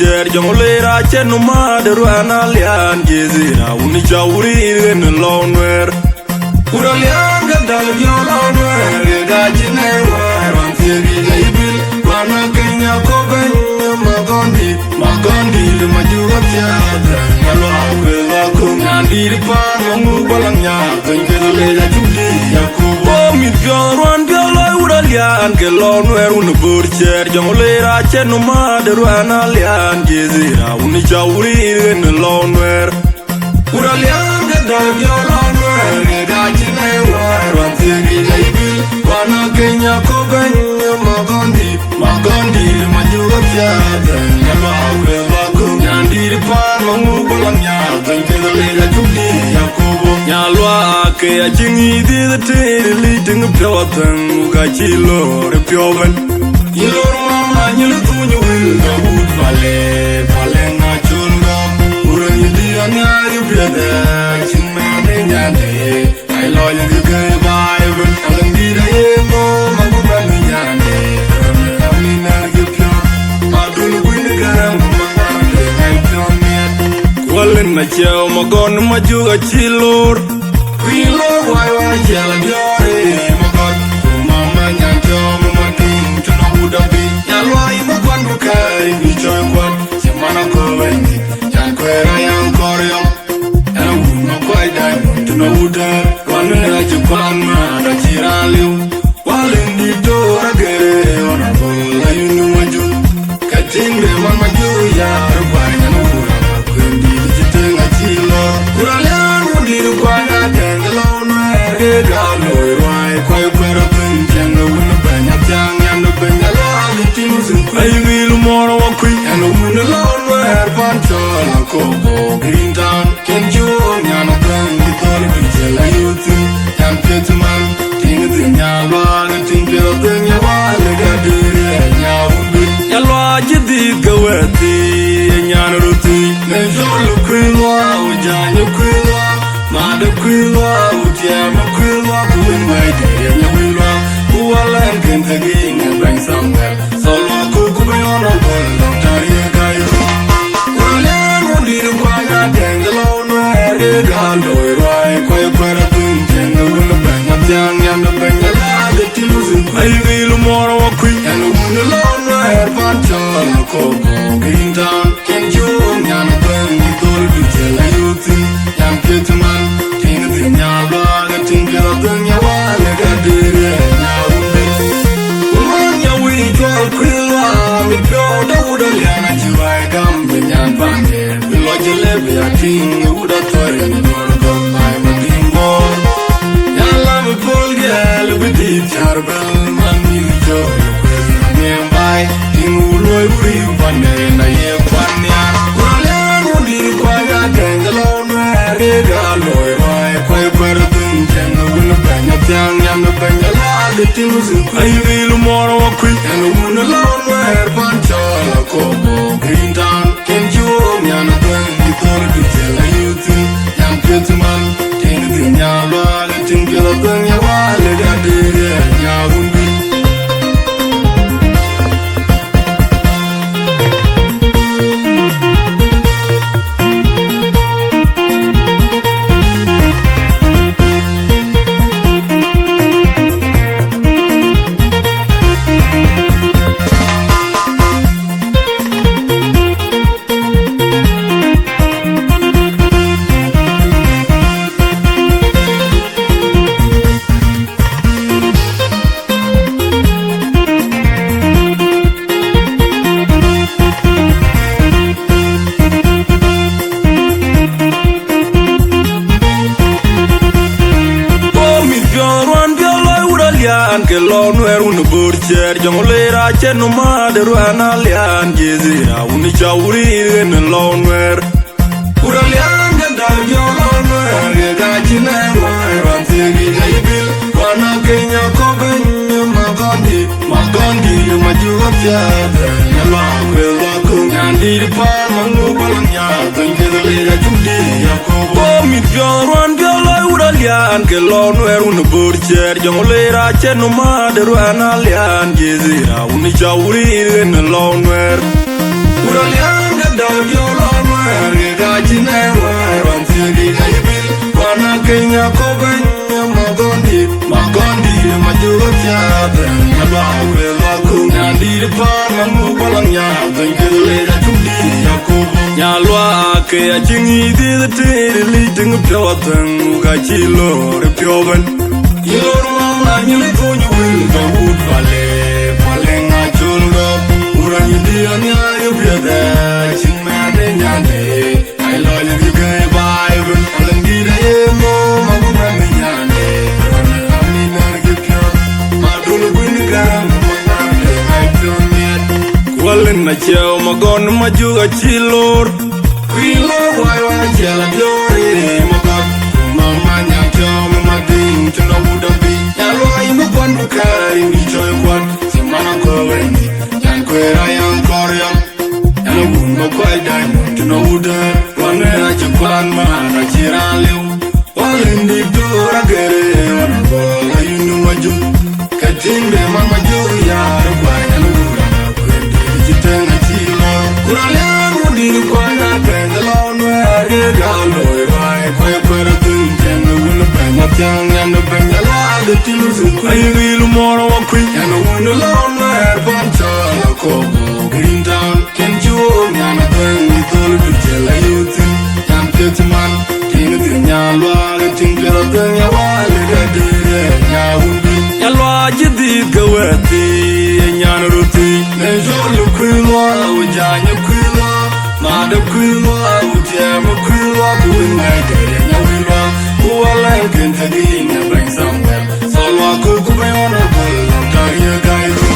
cher jongolera chenu maderu analian jezira unichauri in lonwer uralian gadal yolonwer gajine waran tiri ibil wana kenya koben magondi majuga tiada yalo awela kum ndir pan mangu balanya kenkele ya judi yakubo midjon galo uralian gelonwer unbur cher jongolera chenu maderu analian jezira unichauri in lonwer uralian gadal yolonwer gajine waran tiri ibil wana kenya koben magondi majuga tiada yalo awela kum ndir pan mangu balanya kenkele ya judi yakubo nyalwa ke ajingi di the tele ting Pioth ukachilo re pioven yilor mama nyilu tunyu wil na wood vale na chulga urani di anya yubiada chinna de nyande ai lo yang ge vibe alangi de mo magura ni nyande amina ge pio madul win garam magara ai pio net kwalen na cheo magon majuga chilor Quilo why jala glory magon mama nyanjo mama king to no would be yalwa imagon bukai ni joy kwan semana ko wendi jan kwera yang koryo and we no quite die to no wood run na japan ma da chiraliu while in the door again on a bola you know maju kating de mama ju ya rubai na no kwendi jitenga chilo kuralian wondi kwana galo roi kwai kwera pinjang wuna banya jang yam banya la timusin ai will moro wa kui and wuna la wer panchola ko green town ken ju nyana kan ditol bijela yutin yam petman ting dinya ba ting pero dinya ba le gadire nya ubi yalwa jidi gawati nyana ruti ne jolu kwilwa ujanyu kwilwa mada kwilwa ujama kwilwa kuwin waide ya wilwa uwala kentagin and bring somewhere solo kuku bayon on bol tari gayo ulan wondiru kwanya dengalo no ere galo roi kwai kwara tunjen wuna banya jang yam banya la de timusin ai will moro wa kui and wuna lo no er panchol ko green town ken ju nyana banya dol bijela yutin yam ketman nyalwa gating pero dunya wale gadire nyawumbe umanya wi jol kwilwa mi pyo da uda liana jiwai gambe nyambande bilo jelebe ating uda tori nor go mai madingo yalla mi polgel bidi charbel man mi jol kwezi nyambai inguloi free bande na ye kwanya wale ngudi kwanya dengalo no regalo kwai kwara tunjen wuna banya jang yam banya la de timusin ai will moro wa kui and wuna la wer panchola ko green town ken ju nyana ben ditol bijela yutin yam petman ting dinya la ting kala banya wale gadire nyawumbi jongolera chenu maderu analian jezira unichauri in lonwer uralian gadal yolonwer gajine waran tiri ibil wana kenya koben magondi majuga tiada yalo awela kum ndir pan mangu balanya kenkele ya judi yakubo midjon galo uralian gelonwer unbur cher jongolera chenu maderu analian jezira unichauri in lonwer uralian Mamu Balanya, thank you later to be Yakob. Yalwa, Kaya Jingy did the tea, leading a Pioth and Gachilo, the Piovan. Your mamma, you know you will go wood valley, falling at Julga, Urania, you be there, Ching Man and Yane. I love you, gay Bible, and did I know Mamma Yane, I mean, I give you my little winning. Walin na cheo magon majuga chilor Kwilo waiwa chela jori magot Mama nyakyo mamading tuna udabi Yalwa ima kwandu kari michoy kwad Simana kowengi Yan kwera yan koryam Yana wunga kwai diamond tuna udar Wane ache kwan mana chiran liu Walin di dora gere wana bola yunu maju Katimbe mama juri yara kwa yana wura Tenga chilo, kuralemu di kwana pengalon where galo irai kwaya kwara tenga wuna penga tiang yana penga la de tilusu ayi wilu mora wakwi yana wuna lon where pancha la kobo green town kenjuo yana penga tolu bichela yutin yan petiman tinga tinyalwa tingala tenga wale gadire nyawundi yalwa jidid gawati yana ruti Nejolu kwilwa, ujanya kwilwa Mada kwilwa, ujama kwilwa Kuwinga kere nyawilwa Uwala nkenta ginya bring somewhere Solwa kukubayona bula Tariya gairu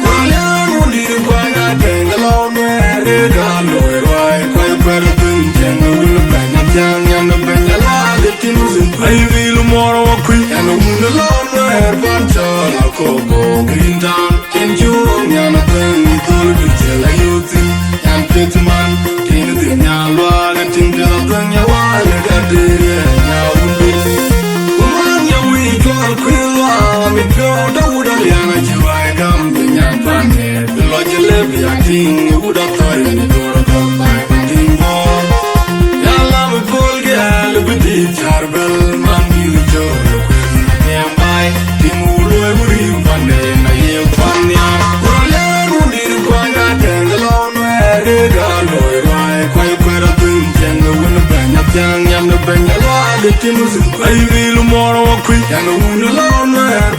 Kuralianu diri kwanya Tengalonwe Regalo irwai Kwaya kwara tunjenga Wula benya jang Yana benya laga tinuzi Ayivilu mora wakwi Yana wuna lonwe Erpancha la kobo Green town Kenjuo nyana pengi tolu bichela yutin Yan petiman Tinga di nyalwa Gatingala tanya wale gadire nyawundi Kumanya wikwa kwilwa Mipyo da wuda liana jiwa Gambi nyapane Bilo jelebi ya tingi Wuda toya ni dora kompai Patimbo Yala mipolge Libidi charbel Mami lijolo Kwezi nyambai Tingu ulwe wuri upande Na ye upande Kuralenu diri kwanya Tengalon where galo irai Kwaya kwera tunjenga Wuna benya tiang Yana benya lade tinusi Ayi vilu mora wakwi Yana wuna lon where